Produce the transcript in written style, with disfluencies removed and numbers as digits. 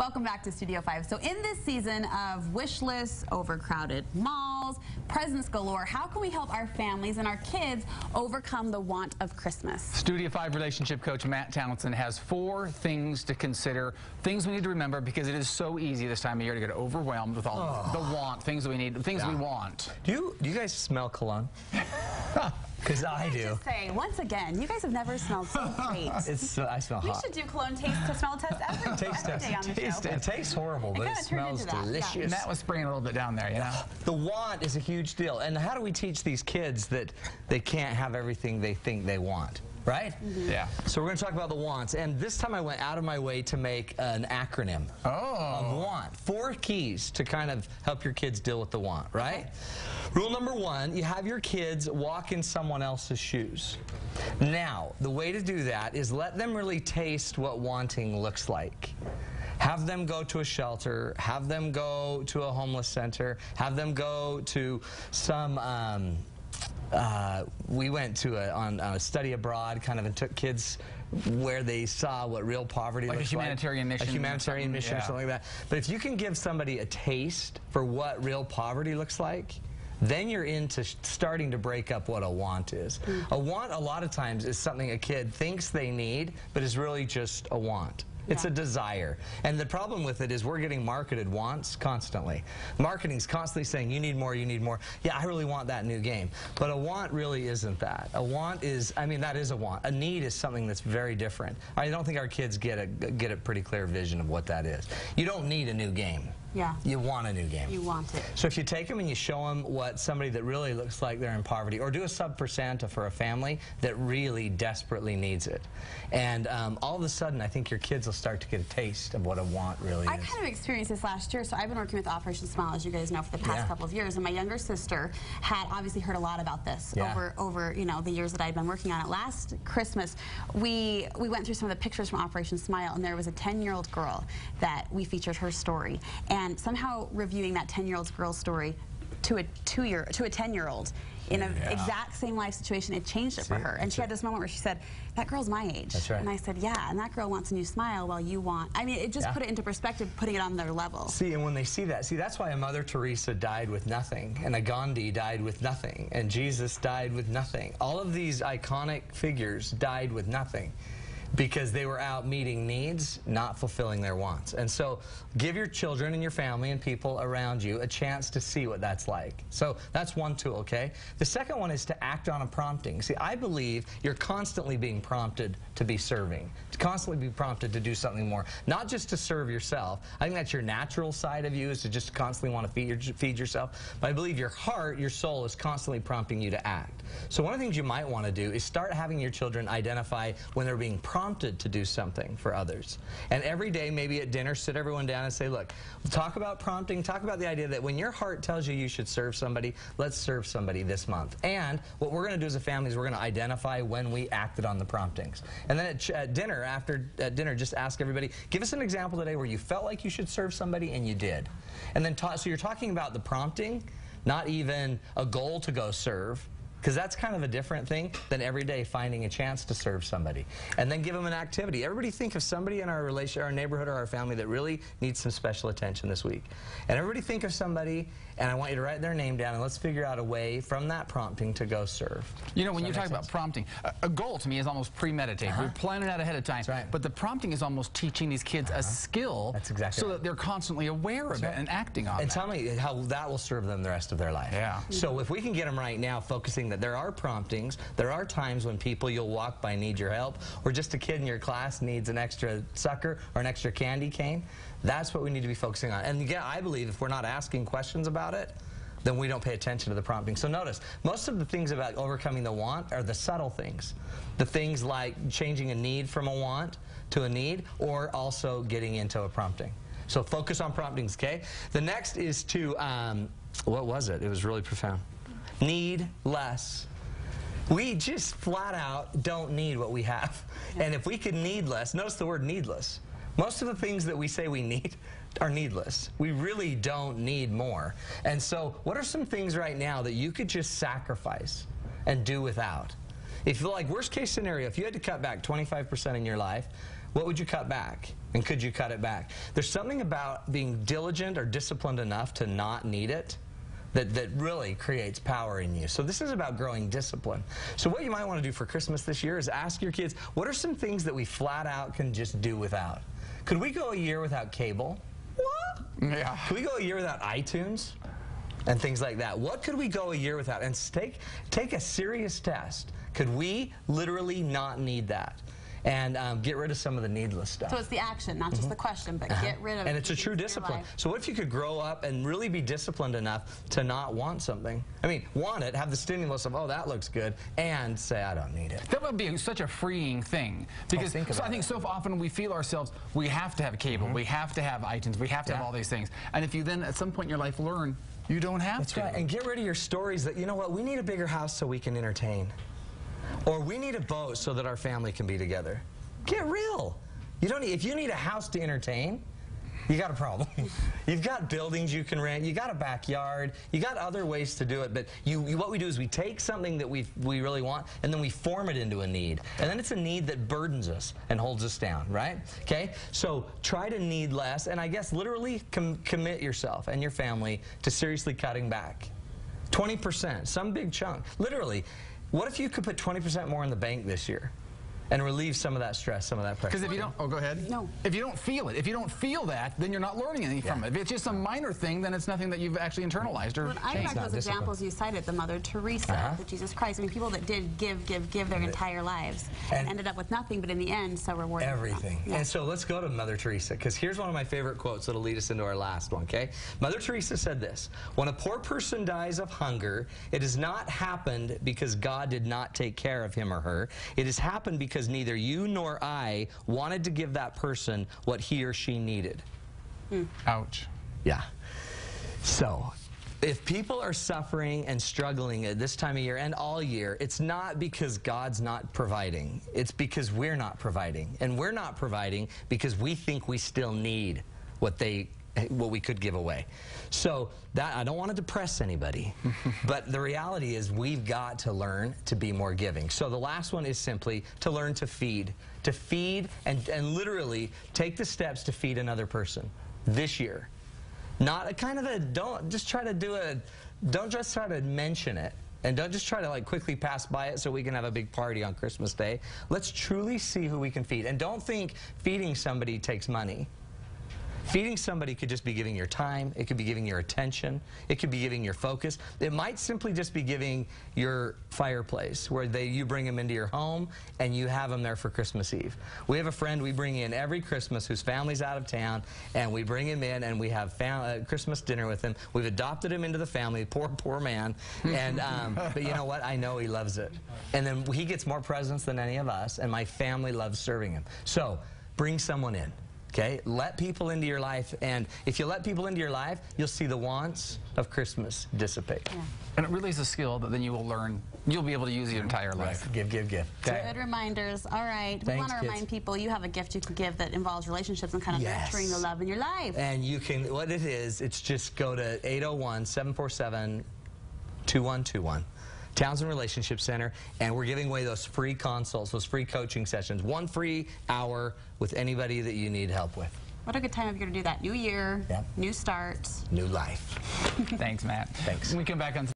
Welcome back to Studio 5. So in this season of wish lists, overcrowded malls, presents galore, how can we help our families and our kids overcome the want of Christmas? Studio 5 relationship coach Matt Townsend has 4 things to consider, things we need to remember, because it is so easy this time of year to get overwhelmed with all the things we need, things we want. Do you guys smell cologne? Because I do. Just say, once again, you guys have never smelled so great. I smell hot. We should do cologne taste to smell test every day on the show. It tastes horrible, but it smells delicious. Yeah. Matt was spraying a little bit down there, you know? The want is a huge deal. And how do we teach these kids that they can't have everything they think they want? Right? Yeah. So we're going to talk about the wants. And this time I went out of my way to make an acronym of want. 4 keys to kind of help your kids deal with the want, right? Okay. Rule number 1, you have your kids walk in someone else's shoes. Now, the way to do that is let them really taste what wanting looks like. Have them go to a shelter, have them go to a homeless center, have them go to some... we went to a study abroad, kind of, and took kids where they saw what real poverty looks like. A humanitarian mission. A humanitarian mission or something like that. But if you can give somebody a taste for what real poverty looks like, then you're into starting to break up what a want is. A want, a lot of times, is something a kid thinks they need, but is really just a want. It's a desire. And the problem with it is we're getting marketed wants constantly. Marketing's constantly saying, you need more, you need more. Yeah, I really want that new game. But a want really isn't that. A want is, I mean, that is a want. A need is something that's very different. I don't think our kids get a pretty clear vision of what that is. You don't need a new game. Yeah. You want a new game. You want it. So if you take them and you show them what somebody that really looks like they're in poverty, or do a sub for Santa for a family that really desperately needs it, and all of a sudden I think your kids will start to get a taste of what a want really is. I kind of experienced this last year. So I've been working with Operation Smile, as you guys know, for the past couple of years, and my younger sister had obviously heard a lot about this over you know, the years that I'd been working on it. Last Christmas, we went through some of the pictures from Operation Smile, and there was a 10-year-old girl that we featured her story. And somehow reviewing that 10-year-old girl's story to a 10-year-old in an exact same life situation, it changed it for her. And she had this moment where she said, that girl's my age. That's right. And I said, yeah, and that girl wants a new smile while you want... I mean, it just put it into perspective, putting it on their level. See, and when they see that, that's why a Mother Teresa died with nothing, and a Gandhi died with nothing, and Jesus died with nothing. All of these iconic figures died with nothing, because they were out meeting needs, not fulfilling their wants. And so give your children and your family and people around you a chance to see what that's like. So that's one tool, okay? The second one is to act on a prompting. See, I believe you're constantly being prompted to be serving, to constantly be prompted to do something more, not just to serve yourself. I think that's your natural side of you, is to just constantly want to feed yourself. But I believe your heart, your soul, is constantly prompting you to act. So one of the things you might want to do is start having your children identify when they're being prompted to do something for others. And every day, maybe at dinner, sit everyone down and say, look, talk about prompting, talk about the idea that when your heart tells you you should serve somebody, let's serve somebody this month. And what we're going to do as a family is we're going to identify when we acted on the promptings. And then at dinner, at dinner, just ask everybody, give us an example today where you felt like you should serve somebody and you did. And then so you're talking about the prompting, not even a goal to go serve, because that's kind of a different thing than every day finding a chance to serve somebody. And then give them an activity. Everybody think of somebody in our neighborhood or our family that really needs some special attention this week. And everybody think of somebody, and I want you to write their name down, and let's figure out a way from that prompting to go serve. You know, when you talk about prompting, a goal to me is almost premeditated. We plan it out ahead of time. That's right. But the prompting is almost teaching these kids a skill so that they're constantly aware of it and acting on it. And tell me how that will serve them the rest of their life. Yeah. So if we can get them right now focusing that there are promptings, there are times when people you'll walk by need your help, or just a kid in your class needs an extra sucker or an extra candy cane, that's what we need to be focusing on. And again, I believe if we're not asking questions about it, then we don't pay attention to the prompting. So notice, most of the things about overcoming the want are the subtle things. The things like changing a need from a want to a need, or also getting into a prompting. So focus on promptings, okay? The next is to, what was it? It was really profound. Need less. We just flat out don't need what we have. And if we could need less, notice the word needless. Most of the things that we say we need are needless. We really don't need more. And so what are some things right now that you could just sacrifice and do without? If you like, worst case scenario, if you had to cut back 25% in your life, what would you cut back? And could you cut it back? There's something about being diligent or disciplined enough to not need it that really creates power in you. So this is about growing discipline. So what you might want to do for Christmas this year is ask your kids, what are some things that we flat out can just do without? Could we go a year without cable? What? Yeah. Could we go a year without iTunes? And things like that. What could we go a year without? And take a serious test. Could we literally not need that? And get rid of some of the needless stuff. So it's the action, not just the question, but get rid of it. And it's a true discipline. So what if you could grow up and really be disciplined enough to not want something? I mean, want it, have the stimulus of, oh, that looks good, and say, I don't need it. That would be such a freeing thing. Because I think so often we feel ourselves, we have to have cable, we have to have iTunes, we have to have all these things. And if you then at some point in your life learn, you don't have to. That's right. And get rid of your stories that, you know what, we need a bigger house so we can entertain. Or we need a boat so that our family can be together. Get real. You don't need, if you need a house to entertain, you got a problem. You've got buildings you can rent, you got a backyard, you got other ways to do it, but what we do is we take something that we really want and then we form it into a need. And then it's a need that burdens us and holds us down, right? Okay? So try to need less, and I guess literally commit yourself and your family to seriously cutting back. 20%, some big chunk. Literally, what if you could put 20% more in the bank this year? And relieve some of that stress, some of that pressure. Because if you don't, go ahead. No. If you don't feel it, if you don't feel that, then you're not learning anything from it. If it's just a minor thing, then it's nothing that you've actually internalized or I changed. like those examples you cited, the Mother Teresa, the Jesus Christ. I mean, people that did give their entire lives and ended up with nothing, but in the end, so rewarded. Everything. Yeah. And so let's go to Mother Teresa, because here's one of my favorite quotes that'll lead us into our last one, okay? Mother Teresa said this: when a poor person dies of hunger, it has not happened because God did not take care of him or her. It has happened because neither you nor I wanted to give that person what he or she needed. Ouch. Yeah. So, if people are suffering and struggling at this time of year and all year, it's not because God's not providing. It's because we're not providing. And we're not providing because we think we still need what we could give away. So that, I don't want to depress anybody, but the reality is we've got to learn to be more giving. So the last one is simply to learn to feed. To feed and literally take the steps to feed another person this year. Not a kind of a, don't just try to mention it. And don't just try to like quickly pass by it so we can have a big party on Christmas Day. Let's truly see who we can feed. And don't think feeding somebody takes money. Feeding somebody could just be giving your time, it could be giving your attention, it could be giving your focus. It might simply just be giving your fireplace, where you bring them into your home and you have them there for Christmas Eve. We have a friend we bring in every Christmas whose family's out of town, and we bring him in and we have Christmas dinner with him. We've adopted him into the family, poor man, and but you know what? I know he loves it. And then he gets more presents than any of us, and my family loves serving him. So bring someone in. Okay, let people into your life, and if you let people into your life, you'll see the wants of Christmas dissipate. Yeah. And it really is a skill that then you will learn, you'll be able to use your entire life. Give. Okay. Good reminders. All right. We want to remind people you have a gift you can give that involves relationships and kind of nurturing the love in your life. And you can, what it is, it's just go to 801-747-2121. Townsend Relationship Center, and we're giving away those free consults, those free coaching sessions, 1 free hour with anybody that you need help with. What a good time of year to do that. New year, new starts, new life. Thanks, Matt. Thanks. When we come back on